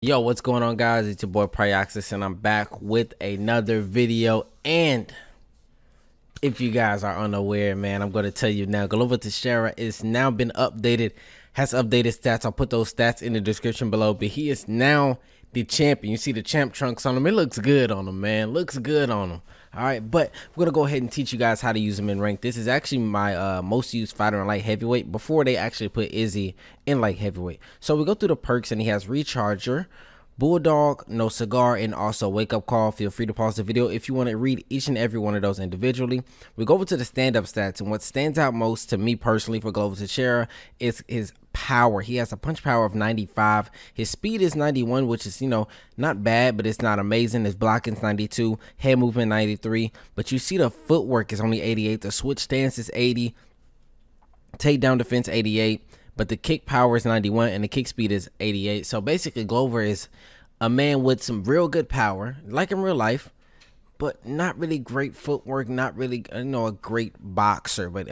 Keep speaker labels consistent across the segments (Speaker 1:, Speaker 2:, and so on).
Speaker 1: Yo, what's going on, guys? It's your boy Pryoxis, and I'm back with another video. And if you guys are unaware, man, I'm going to tell you now. Go over to Teixeira. It's now been updated, has updated stats. I'll put those stats in the description below. But he is now the champion. You see the champ trunks on him. It looks good on him, man. Looks good on him. All right, but we're gonna go ahead and teach you guys how to use him in rank. This is actually my most used fighter in light heavyweight before they actually put Izzy in light heavyweight. So we go through the perks, and he has Recharger, Bulldog, No Cigar, and also Wake Up Call. Feel free to pause the video if you want to read each and every one of those individually. We go over to the stand-up stats, and what stands out most to me personally for Global Teixeira is his power. He has a punch power of 95. His speed is 91, which is, not bad, but it's not amazing. His blocking is 92, head movement 93, but you see the footwork is only 88. The switch stance is 80, takedown defense 88, but the kick power is 91 and the kick speed is 88. So basically Glover is a man with some real good power, like in real life, but not really great footwork, not really a great boxer, but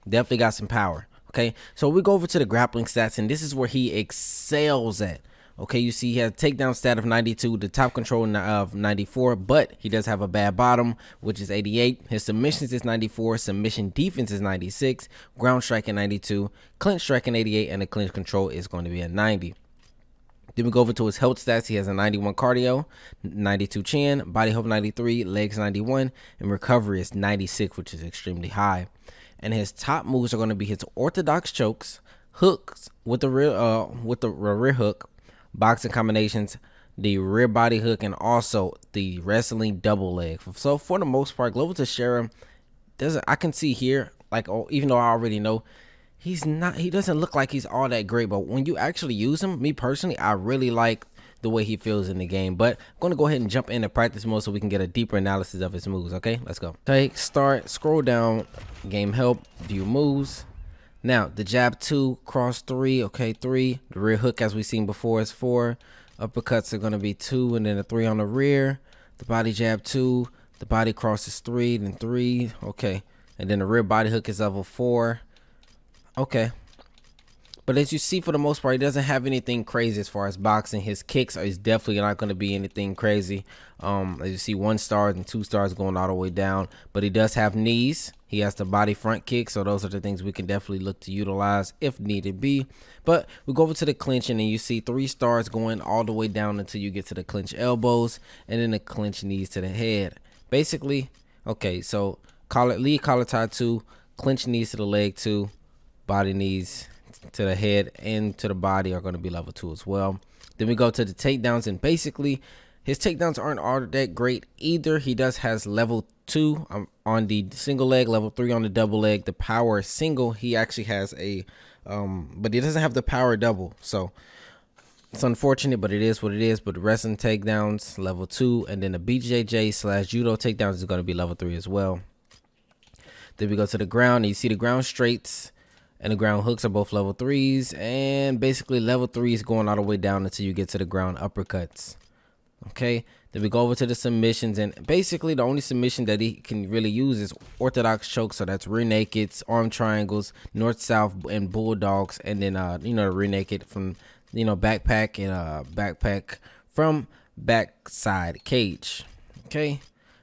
Speaker 1: definitely got some power. Okay, so we go over to the grappling stats, and this is where he excels at. Okay, you see he has a takedown stat of 92, the top control of 94, but he does have a bad bottom, which is 88. His submissions is 94, submission defense is 96, ground striking 92, clinch striking 88, and the clinch control is going to be a 90. Then we go over to his health stats. He has a 91 cardio, 92 chin, body health 93, legs 91, and recovery is 96, which is extremely high. And his top moves are going to be his orthodox chokes, hooks with the rear hook, boxing combinations, the rear body hook, and also the wrestling double leg. So for the most part, Global Teixeira doesn't. I can see here, even though I already know, he doesn't look like he's all that great. But when you actually use him, me personally, I really like the way he feels in the game. But I'm going to go ahead and jump into practice mode so we can get a deeper analysis of his moves. Okay, let's go. Okay, start, scroll down, game help, view moves. Now the jab 2, cross 3, okay, 3. The rear hook, as we've seen before, is 4. Uppercuts are going to be 2, and then a 3 on the rear. The body jab 2, the body cross is 3, then 3, okay, and then the rear body hook is level 4. Okay, but as you see, for the most part, he doesn't have anything crazy as far as boxing. His kicks is definitely not going to be anything crazy. As you see, 1 star and 2 stars going all the way down. But he does have knees. He has the body front kick. So those are the things we can definitely look to utilize if needed be. But we go over to the clinching, and you see 3 stars going all the way down until you get to the clinch elbows, and then the clinch knees to the head. Basically, okay, so lead collar tie 2, clinch knees to the leg 2, body knees to the head and to the body are going to be level 2 as well. Then we go to the takedowns, and basically his takedowns aren't all that great either. He does has level 2 on the single leg, level 3 on the double leg. The power single, he actually has a but he doesn't have the power double, so it's unfortunate, but it is what it is. But the wrestling takedowns level 2, and then the BJJ/judo takedowns is going to be level 3 as well. Then we go to the ground, and you see the ground straights and the ground hooks are both level 3s, and basically level 3s going all the way down until you get to the ground uppercuts. Okay, then we go over to the submissions, and basically the only submission that he can really use is orthodox chokes. So that's rear nakeds, arm triangles, north south, and bulldogs, and then the rear naked from backpack, and backpack from backside cage. Okay.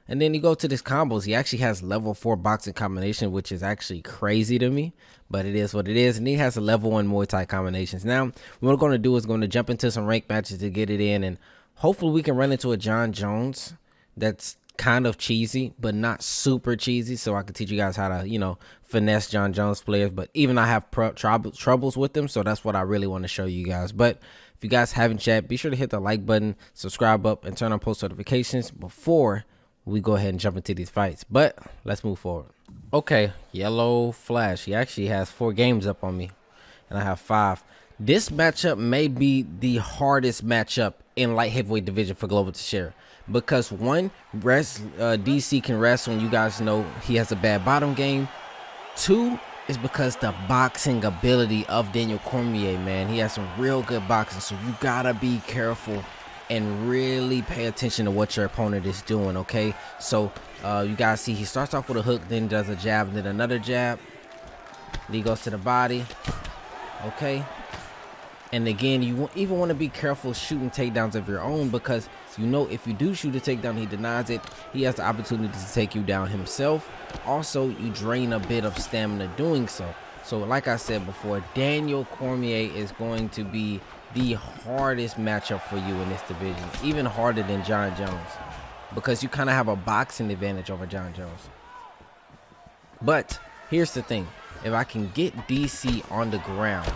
Speaker 1: And then you go to this combos. He actually has level 4 boxing combination, which is actually crazy to me, but it is what it is. And he has a level 1 Muay Thai combinations. Now, what we're going to do is going to jump into some ranked matches to get it in, and hopefully we can run into a John Jones that's kind of cheesy, but not super cheesy, so I can teach you guys how to, finesse John Jones players. But even I have troubles with them, so that's what I really want to show you guys. But if you guys haven't yet, be sure to hit the like button, subscribe up, and turn on post notifications before we go ahead and jump into these fights. But let's move forward. Okay, yellow flash. He actually has 4 games up on me, and I have 5. This matchup may be the hardest matchup in light heavyweight division for Global Teixeira, because one, DC can wrestle, and you guys know he has a bad bottom game. 2 is because the boxing ability of Daniel Cormier, man. He has some real good boxing, so you gotta be careful and really pay attention to what your opponent is doing. Okay, so you guys see he starts off with a hook, then does a jab, and then another jab, then he goes to the body. Okay, And again, you even want to be careful shooting takedowns of your own, because you know if you do shoot a takedown, he denies it, he has the opportunity to take you down himself. Also, you drain a bit of stamina doing so. So like I said before, Daniel Cormier is going to be the hardest matchup for you in this division, even harder than John Jones, because you kind of have a boxing advantage over John Jones. But here's the thing, if I can get DC on the ground,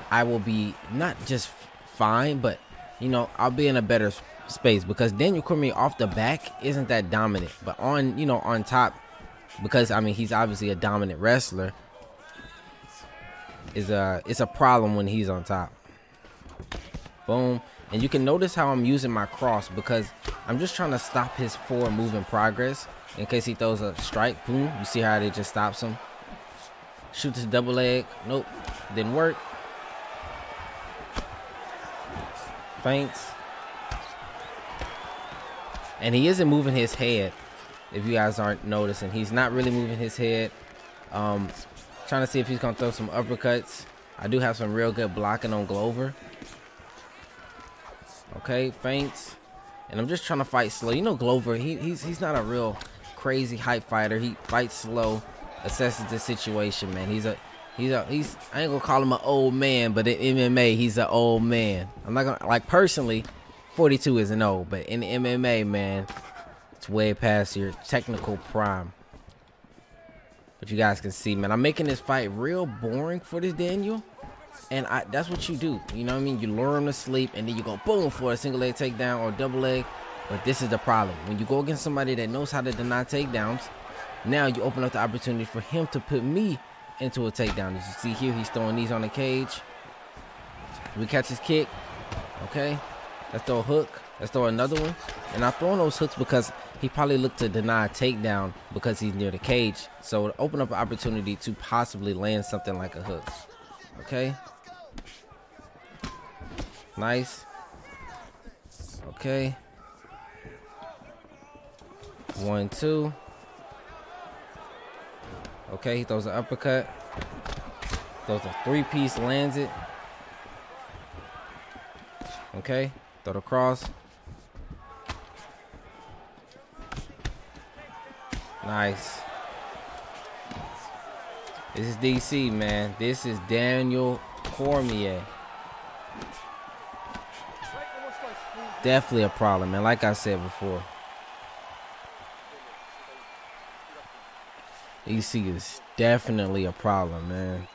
Speaker 1: I will be not just fine, but you know, I'll be in a better space, because Daniel Cormier off the back isn't that dominant, but on, you know, on top, because I mean he's obviously a dominant wrestler, it's a problem when he's on top. Boom. And you can notice how I'm using my cross, because I'm just trying to stop his forward moving progress in case he throws a strike. Boom. You see how it just stops him. Shoot this double leg. Nope, didn't work. Feints. And he isn't moving his head, if you guys aren't noticing. He's not really moving his head. Trying to see if he's gonna throw some uppercuts. I do have some real good blocking on Glover. Okay, feints. And I'm just trying to fight slow. You know, Glover, he's not a real crazy hype fighter. He fights slow, assesses the situation, man. He's I ain't gonna call him an old man, but in MMA he's an old man. I'm not gonna, like, personally, 42 isn't old, but in MMA, man, it's way past your technical prime. But you guys can see, man, I'm making this fight real boring for this Daniel, and that's what you do. You know what I mean? You lure him to sleep, and then you go boom for a single leg takedown or double leg. But this is the problem: when you go against somebody that knows how to deny takedowns, now you open up the opportunity for him to put me into a takedown. As you see here, he's throwing these on the cage. We catch his kick. Okay, let's throw a hook. Let's throw another one. And I'm throwing those hooks because he probably looked to deny a takedown because he's near the cage. So to open up an opportunity to possibly land something like a hook. Okay. Nice. Okay. 1, 2. Okay, he throws an uppercut. Throws a 3-piece, lands it. Okay, throw the cross. Nice. This is DC, man. This is Daniel Cormier. Definitely a problem, man. Like I said before, DC is definitely a problem, man.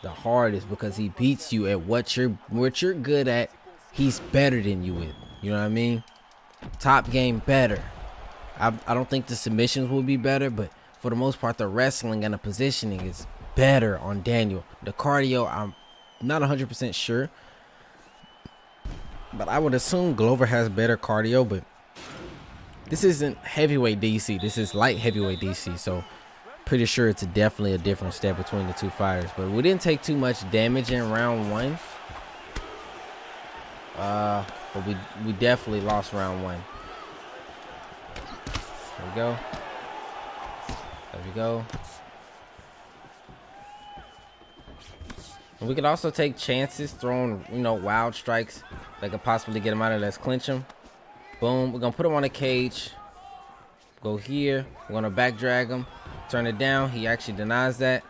Speaker 1: The hardest, because he beats you at what you're good at. He's better than you with. You know what I mean? Top game better. I don't think the submissions will be better, but for the most part, the wrestling and the positioning is better on Daniel. The cardio, I'm not 100% sure, but I would assume Glover has better cardio. But this isn't heavyweight DC. This is light heavyweight DC. So pretty sure it's definitely a different step between the two fighters. But we didn't take too much damage in round 1. But we definitely lost round 1. There we go. There we go. And we could also take chances, throwing, you know, wild strikes that could possibly get him out of. Let's clinch him. Boom. We're gonna put him on the cage. Go here. We're gonna back drag him. Turn it down. He actually denies that.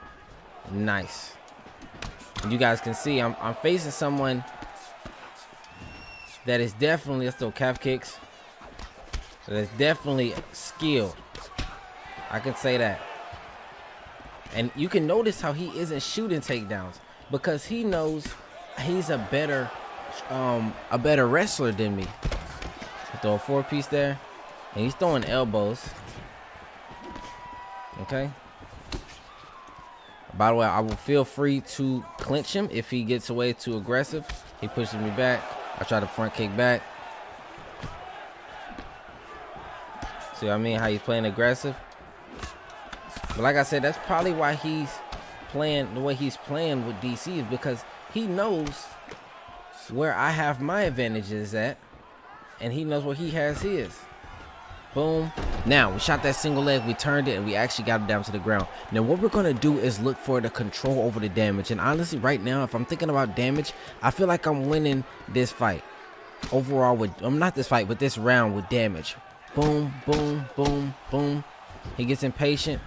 Speaker 1: Nice. And you guys can see I'm facing someone that is definitely, let's throw calf kicks. So that's definitely skilled. I can say that. And you can notice how he isn't shooting takedowns, because he knows he's a better wrestler than me. Throw a 4-piece there, and he's throwing elbows. Okay. By the way, I will feel free to clinch him if he gets away too aggressive. He pushes me back. I try to front kick back. See what I mean? How he's playing aggressive. But like I said, that's probably why he's playing the way he's playing with DC, is because he knows where I have my advantages at, and he knows where he has his. Boom. Now, we shot that single leg, we turned it, and we actually got it down to the ground. Now, what we're going to do is look for the control over the damage. And honestly, right now, if I'm thinking about damage, I feel like I'm winning this fight. Overall, not this fight, but this round with damage. Boom, boom, boom, boom. He gets impatient.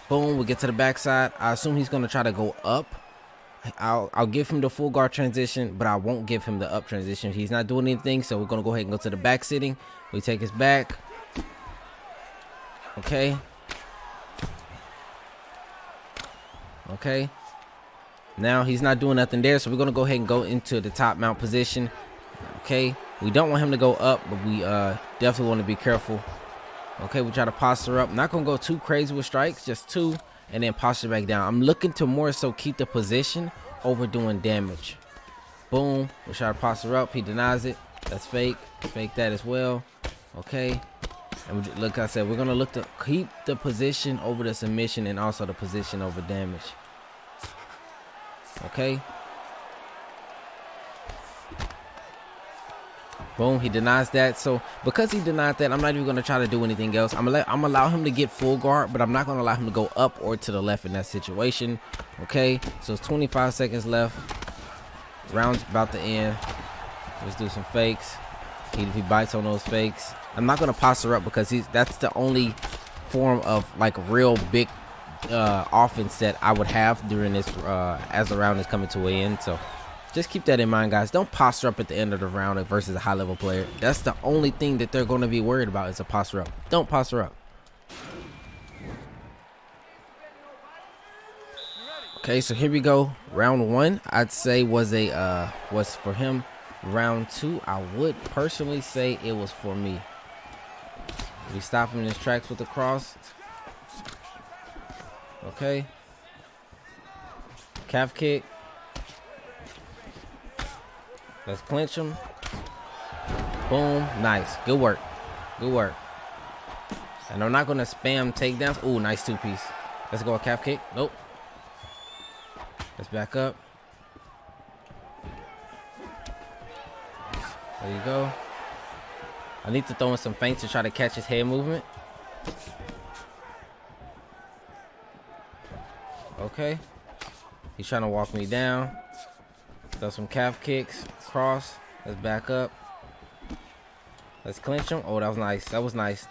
Speaker 1: Boom, we get to the backside. I assume he's going to try to go up. I'll give him the full guard transition, but I won't give him the up transition. He's not doing anything, so we're going to go ahead and go to the back sitting. We take his back. Okay. Okay. Now he's not doing nothing there, so we're going to go ahead and go into the top mount position. Okay. We don't want him to go up, but we definitely want to be careful. Okay, we try to posture up. Not going to go too crazy with strikes, just 2. And then posture back down. I'm looking to more so keep the position over doing damage. Boom. We try to posture up. He denies it. That's fake. Fake that as well. Okay. And we, like I said, we're going to look to keep the position over the submission and also the position over damage. Okay. Boom, he denies that. So because he denied that, I'm not even going to try to do anything else. I'm gonna allow him to get full guard, but I'm not going to allow him to go up or to the left in that situation. Okay, so it's 25 seconds left. Round's about to end. Let's do some fakes. He bites on those fakes. I'm not going to posture up because that's the only form of like real big offense that I would have during this as the round is coming to an end. So just keep that in mind, guys. Don't posture up at the end of the round versus a high-level player. That's the only thing that they're going to be worried about is a posture up. Don't posture up. Okay, so here we go. Round 1, I'd say was for him. Round 2, I would personally say it was for me. We stop him in his tracks with the cross. Okay. Calf kick. Let's clinch him. Boom. Nice. Good work. Good work. And I'm not going to spam takedowns. Ooh, nice 2-piece. Let's go a calf kick. Nope. Let's back up. There you go. I need to throw in some feints to try to catch his head movement. Okay. He's trying to walk me down. Throw some calf kicks. Cross. Let's back up. Let's clinch him. Oh, that was nice. That was nice.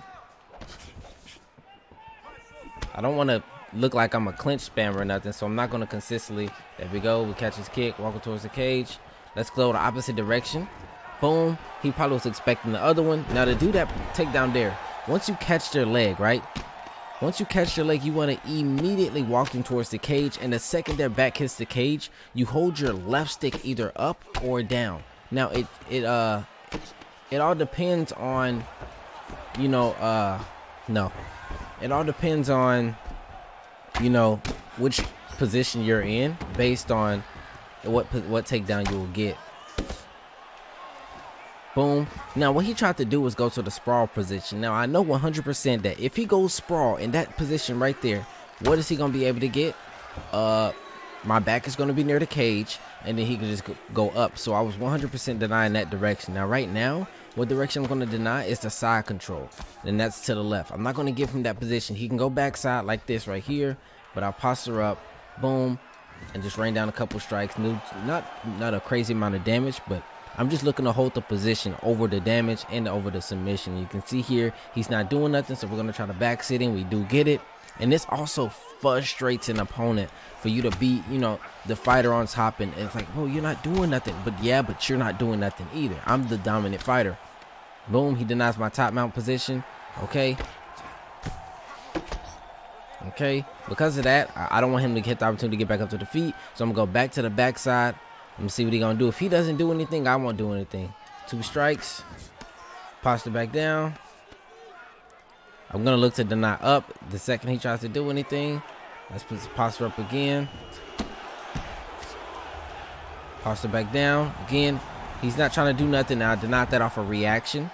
Speaker 1: I don't want to look like I'm a clinch spammer or nothing, so I'm not going to consistently. There we go. We catch his kick. Walking towards the cage. Let's go the opposite direction. Boom. He probably was expecting the other one. Now to do that takedown there, once you catch their leg, right? Once you catch their leg, you want to immediately walk them towards the cage. And the second their back hits the cage, you hold your left stick either up or down. Now it all depends on, you know, no. It all depends on, you know, which position you're in based on what takedown you will get. Boom. Now, what he tried to do was go to the sprawl position. Now, I know 100% that if he goes sprawl in that position right there, what is he going to be able to get? My back is going to be near the cage, and then he can just go up. So I was 100% denying that direction. Now, right now, what direction I'm going to deny is the side control, and that's to the left. I'm not going to give him that position. He can go backside like this right here, but I'll posture up, boom, and just rain down a couple strikes. Not a crazy amount of damage, but I'm just looking to hold the position over the damage and over the submission. You can see here, he's not doing nothing, so we're going to try to back sit him. We do get it. And this also frustrates an opponent for you to be, you know, the fighter on top. And it's like, bro, you're not doing nothing. But yeah, but you're not doing nothing either. I'm the dominant fighter. Boom, he denies my top mount position. Okay. Okay. Because of that, I don't want him to get the opportunity to get back up to the feet. So I'm going to go back to the backside. Let me see what he's going to do. If he doesn't do anything, I won't do anything. 2 strikes. Posture back down. I'm going to look to deny up the second he tries to do anything. Let's put his posture up again. Posture back down. Again, he's not trying to do nothing now. I denied that off a reaction.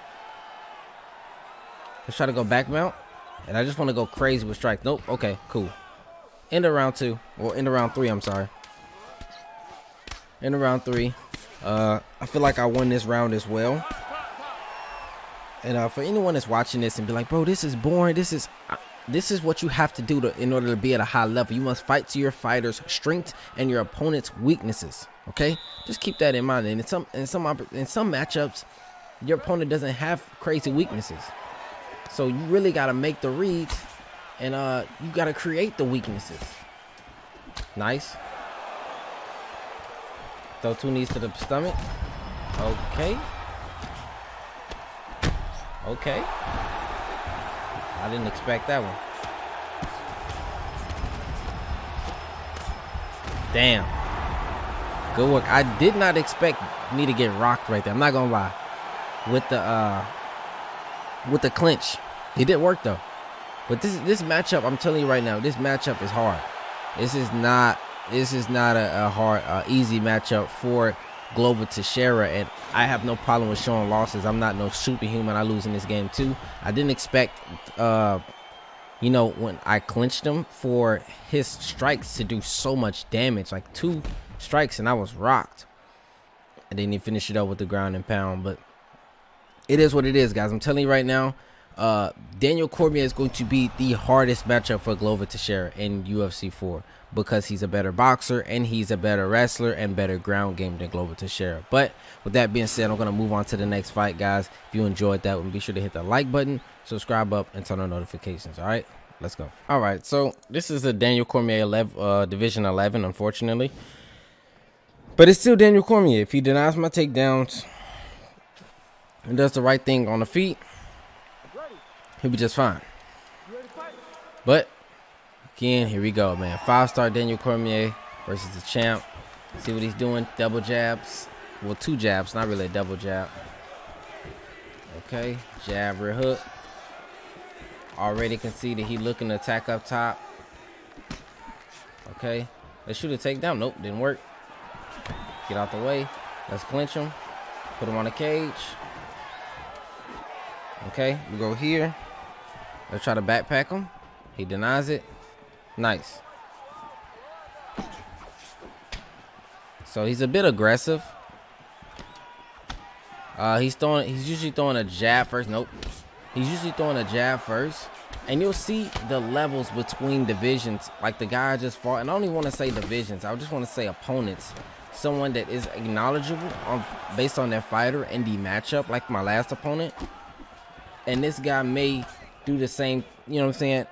Speaker 1: Let's try to go back mount. And I just want to go crazy with strikes. Nope. Okay, cool. End of round 2. Or end of round 3, I'm sorry. In round 3, I feel like I won this round as well. And for anyone that's watching this and be like, bro, this is boring. This is what you have to do in order to be at a high level. You must fight to your fighter's strengths and your opponent's weaknesses. Okay, just keep that in mind. And in some matchups, your opponent doesn't have crazy weaknesses, so you really got to make the reads, and you got to create the weaknesses. Nice. Throw 2 knees to the stomach. Okay. Okay. I didn't expect that one. Damn. Good work. I did not expect me to get rocked right there. I'm not gonna lie. With the clinch. He did work though. But this matchup, I'm telling you right now, this matchup is hard. This is not a easy matchup for Global Teixeira, and I have no problem with showing losses. I'm not no superhuman. I lose in this game too. I didn't expect when I clinched him, for his strikes to do so much damage, like 2 strikes and I was rocked. And then he finished it up with the ground and pound. But it is what it is, guys. I'm telling you right now, Daniel Cormier is going to be the hardest matchup for Glover Teixeira in UFC 4, because he's a better boxer and he's a better wrestler and better ground game than Glover Teixeira. But with that being said, I'm going to move on to the next fight, guys. If you enjoyed that one, be sure to hit the like button, subscribe up, and turn on notifications. All right, let's go. All right, so this is a Daniel Cormier Division 11, unfortunately. But it's still Daniel Cormier. If he denies my takedowns and does the right thing on the feet, he'll be just fine. But again, here we go, man. 5-star Daniel Cormier versus the champ. See what he's doing. Double jabs. Well, 2 jabs, not really a double jab. Okay, jab, rear hook. Already can see that he looking to attack up top. Okay, let's shoot a takedown. Nope, didn't work. Get out the way. Let's clinch him. Put him on the cage. Okay, we go here. Let's try to backpack him. He denies it. Nice. So he's a bit aggressive. He's usually throwing a jab first. Nope. He's usually throwing a jab first. And you'll see the levels between divisions. Like the guy I just fought. And I don't even want to say divisions. I just want to say opponents. Someone that is acknowledgeable based on their fighter and the matchup, like my last opponent. And this guy may do the same, you know what I'm saying,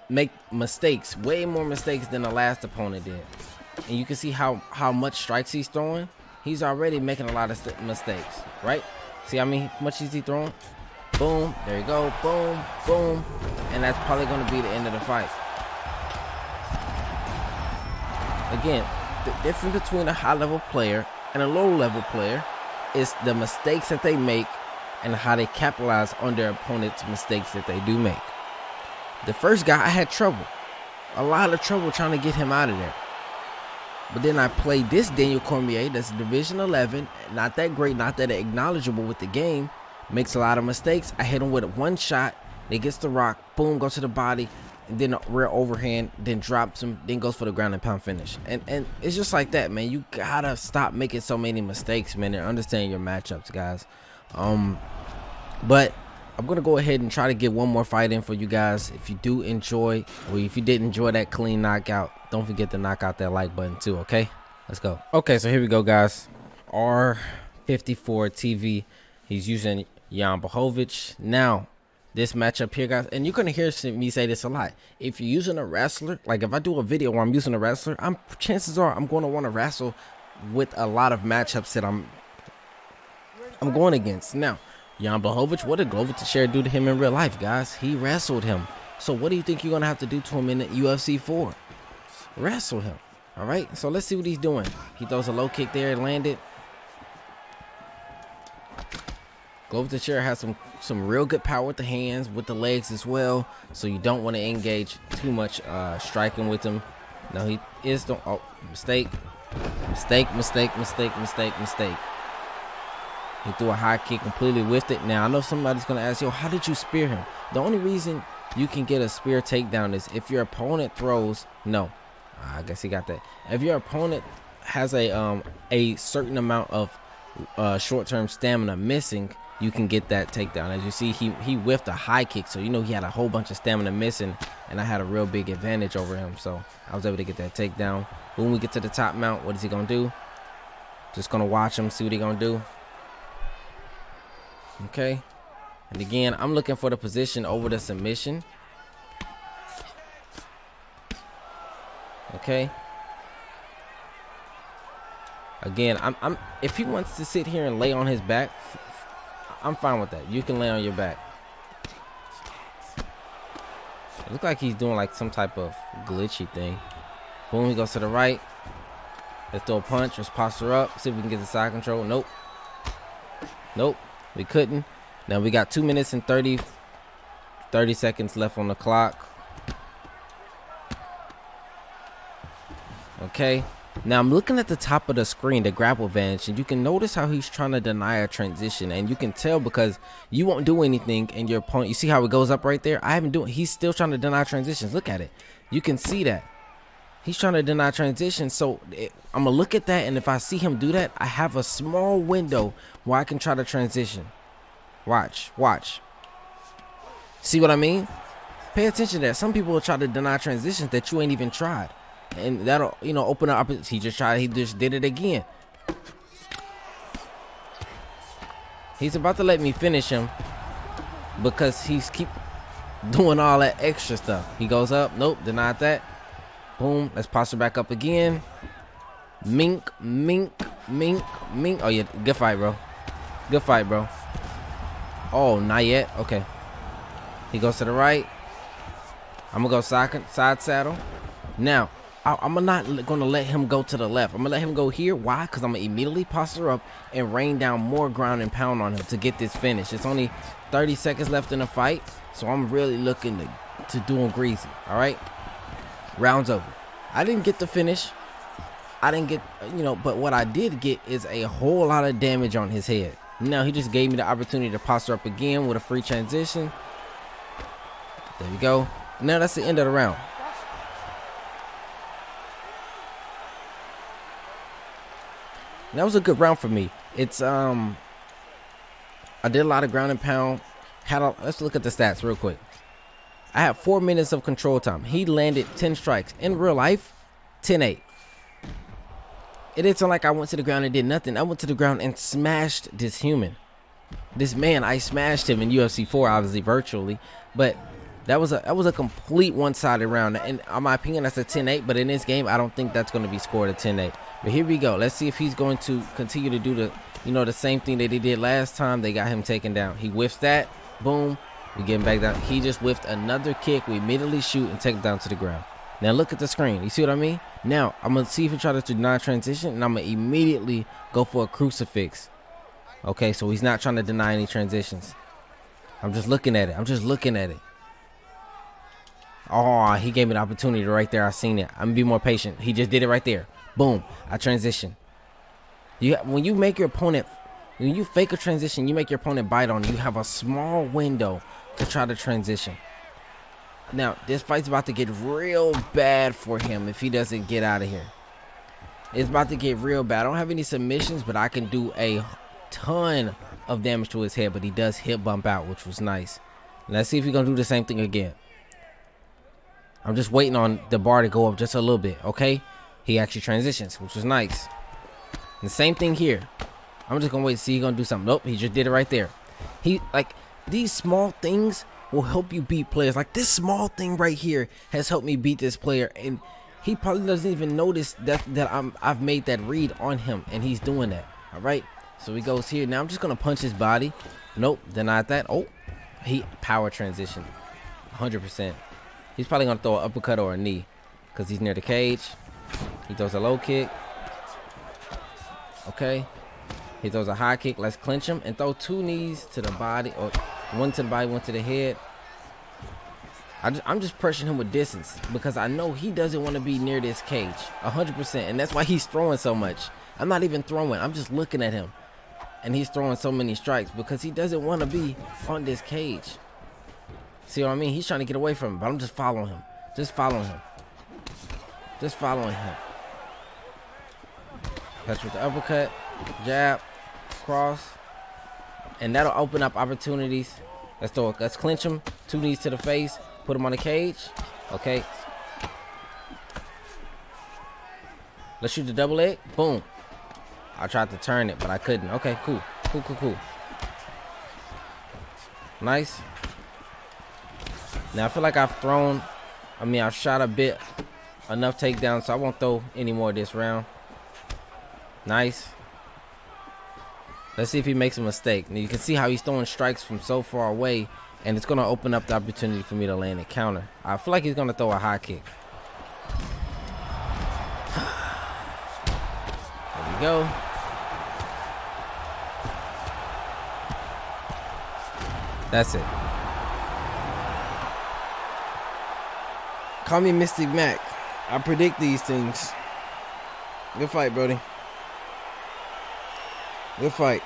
Speaker 1: make mistakes, way more mistakes than the last opponent did. And you can see how much strikes he's throwing. He's already making a lot of mistakes, right? See how much is he throwing? Boom, there you go, boom, boom. And that's probably going to be the end of the fight. Again, the difference between a high-level player and a low-level player is the mistakes that they make and how they capitalize on their opponent's mistakes that they do make. The first guy, I had trouble. A lot of trouble trying to get him out of there. But then I played this Daniel Cormier, that's Division 11, not that great, not that acknowledgeable with the game, makes a lot of mistakes. I hit him with 1 shot, then gets the rock, boom, goes to the body, and then a rear overhand, then drops him, then goes for the ground and pound finish. And it's just like that, man. You gotta stop making so many mistakes, man, and understand your matchups, guys. But I'm gonna go ahead and try to get one more fight in for you guys. If you do enjoy, or if you did enjoy that clean knockout, don't forget to knock out that like button too. Okay, let's go. Okay, so here we go, guys. R54 TV. He's using Jan Blachowicz. Now, this matchup here, guys, and you're gonna hear me say this a lot. If you're using a wrestler, like if I do a video where I'm using a wrestler, chances are I'm going to want to wrestle with a lot of matchups that I'm going against. Now, Jan Blachowicz, what did Glover Teixeira do to him in real life, guys? He wrestled him. So what do you think you're going to have to do to him in the UFC 4? Wrestle him. All right, so let's see what he's doing. He throws a low kick there, landed. Glover Teixeira has some real good power with the hands, with the legs as well. So you don't want to engage too much striking with him. No, he is the mistake. He threw a high kick, completely whiffed it. Now, I know somebody's going to ask, yo, how did you spear him? The only reason you can get a spear takedown is if your opponent throws, no, I guess he got that. If your opponent has a certain amount of short-term stamina missing, you can get that takedown. As you see, he whiffed a high kick, so you know he had a whole bunch of stamina missing, and I had a real big advantage over him, so I was able to get that takedown. When we get to the top mount, what is he gonna do? Just gonna watch him, see what he gonna do. Okay, and again, I'm looking for the position over the submission. Okay. Again, I'm if he wants to sit here and lay on his back, I'm fine with that. You can lay on your back. It looks like he's doing like some type of glitchy thing. Boom, he goes to the right. Let's throw a punch. Let's posture up. See if we can get the side control. Nope. Nope. We couldn't. Now we got 2 minutes and 30 seconds left on the clock. Okay. Now I'm looking at the top of the screen, the grapple advantage, and you can notice how he's trying to deny a transition, and you can tell because you won't do anything and your opponent, you see how it goes up right there? He's still trying to deny transitions. Look at it. You can see that. He's trying to deny transition, so I'm gonna look at that, and if I see him do that, I have a small window where I can try to transition. Watch. See what I mean? Pay attention to that. Some people will try to deny transitions that you ain't even tried. And that'll, you know, open up. He just did it again. He's about to let me finish him because he's keep doing all that extra stuff. He goes up. Nope, denied that. Boom. Let's posture back up again. Mink. Oh, yeah. Good fight, bro. Good fight, bro. Oh, not yet. Okay. He goes to the right. I'm going to go side saddle. Now, I'm not going to let him go to the left. I'm going to let him go here. Why? Because I'm going to immediately posture up and rain down more ground and pound on him to get this finish. It's only 30 seconds left in the fight, so I'm really looking to do him greasy. All right? Round's over. I didn't get the finish. I didn't get, you know, but what I did get is a whole lot of damage on his head. Now, he just gave me the opportunity to posture up again with a free transition. There you go. Now, that's the end of the round. That was a good round for me. It's I did a lot of ground and pound. Let's look at the stats real quick. I had 4 minutes of control time. He landed 10 strikes. In real life, 10-8. It isn't like I went to the ground and did nothing. I went to the ground and smashed this human. This man, I smashed him in UFC 4, obviously virtually, but that was a complete one-sided round. And in my opinion, that's a 10-8. But in this game, I don't think that's going to be scored a 10-8. But here we go. Let's see if he's going to continue to do the same thing that he did last time. They got him taken down. He whiffs that. Boom. We get him back down. He just whiffed another kick. We immediately shoot and take him down to the ground. Now look at the screen. You see what I mean? Now I'm gonna see if he tries to deny transition, and I'm gonna immediately go for a crucifix. Okay, so he's not trying to deny any transitions. I'm just looking at it. Oh, he gave me the opportunity right there. I seen it. I'm gonna be more patient. He just did it right there. Boom. I transition. When you fake a transition, you make your opponent bite on you. You have a small window to try to transition. Now, this fight's about to get real bad for him if he doesn't get out of here. It's about to get real bad. I don't have any submissions, but I can do a ton of damage to his head. But he does hip bump out, which was nice. Let's see if he's going to do the same thing again. I'm just waiting on the bar to go up just a little bit, okay? He actually transitions, which was nice. And the same thing here. I'm just going to wait to see he's going to do something. Nope, he just did it right there. These small things will help you beat players. Like this small thing right here has helped me beat this player, and he probably doesn't even notice that I've made that read on him, and he's doing that. All right, so he goes here. Now I'm just gonna punch his body. Nope, denied that. Oh, he power transition 100%. He's probably gonna throw an uppercut or a knee because he's near the cage. He throws a low kick. Okay, he throws a high kick. Let's clinch him and throw 2 knees to the body, or one to the body, one to the head. I'm just pressuring him with distance because I know he doesn't want to be near this cage 100%, and that's why he's throwing so much. I'm not even throwing. I'm just looking at him, and he's throwing so many strikes because he doesn't want to be on this cage. See what I mean? He's trying to get away from him, but I'm just following him. Just following him. Catch with the uppercut, jab, cross. and that'll open up opportunities. Let's clinch him. 2 knees to the face. Put him on the cage. Okay. Let's shoot the double leg. Boom. I tried to turn it, but I couldn't. Okay, cool. Cool. Nice. Now I feel like I've shot a bit enough takedowns, so I won't throw any more this round. Nice. Let's see if he makes a mistake. Now you can see how he's throwing strikes from so far away, and it's gonna open up the opportunity for me to land a counter. I feel like he's gonna throw a high kick. There we go. That's it. Call me Mystic Mac. I predict these things. Good fight, Brody. Good fight.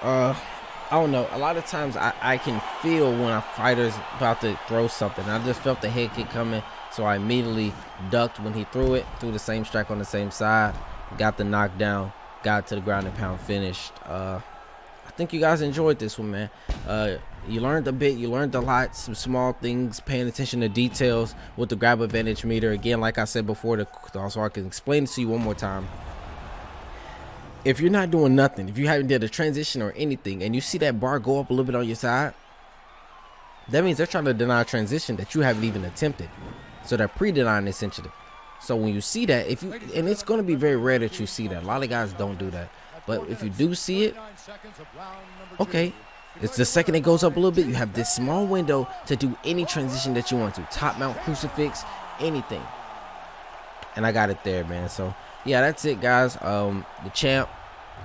Speaker 1: I don't know. A lot of times I can feel when a fighter's about to throw something. I just felt the head kick coming, so I immediately ducked when he threw it. Threw the same strike on the same side. Got the knockdown. Got to the ground and pound, finished. I think you guys enjoyed this one, man. You learned a bit. You learned a lot. Some small things. Paying attention to details with the grab advantage meter. Again, like I said before, so I can explain it to you one more time. If you're not doing nothing, if you haven't did a transition or anything, and you see that bar go up a little bit on your side, that means they're trying to deny a transition that you haven't even attempted. So they're pre-denying essentially. So when you see that, and it's going to be very rare that you see that. A lot of guys don't do that. But if you do see it, okay, it's the second it goes up a little bit, you have this small window to do any transition that you want to. Top mount, crucifix, anything. And I got it there, man. So yeah, that's it, guys. The champ,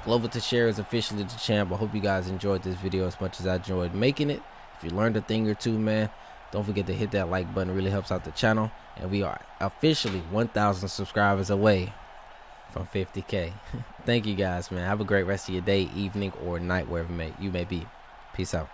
Speaker 1: Global Teixeira, is officially the champ. I hope you guys enjoyed this video as much as I enjoyed making it. If you learned a thing or two, man, don't forget to hit that like button. It really helps out the channel. And we are officially 1,000 subscribers away from 50K. Thank you guys, man. Have a great rest of your day, evening, or night, wherever you may be. Peace out.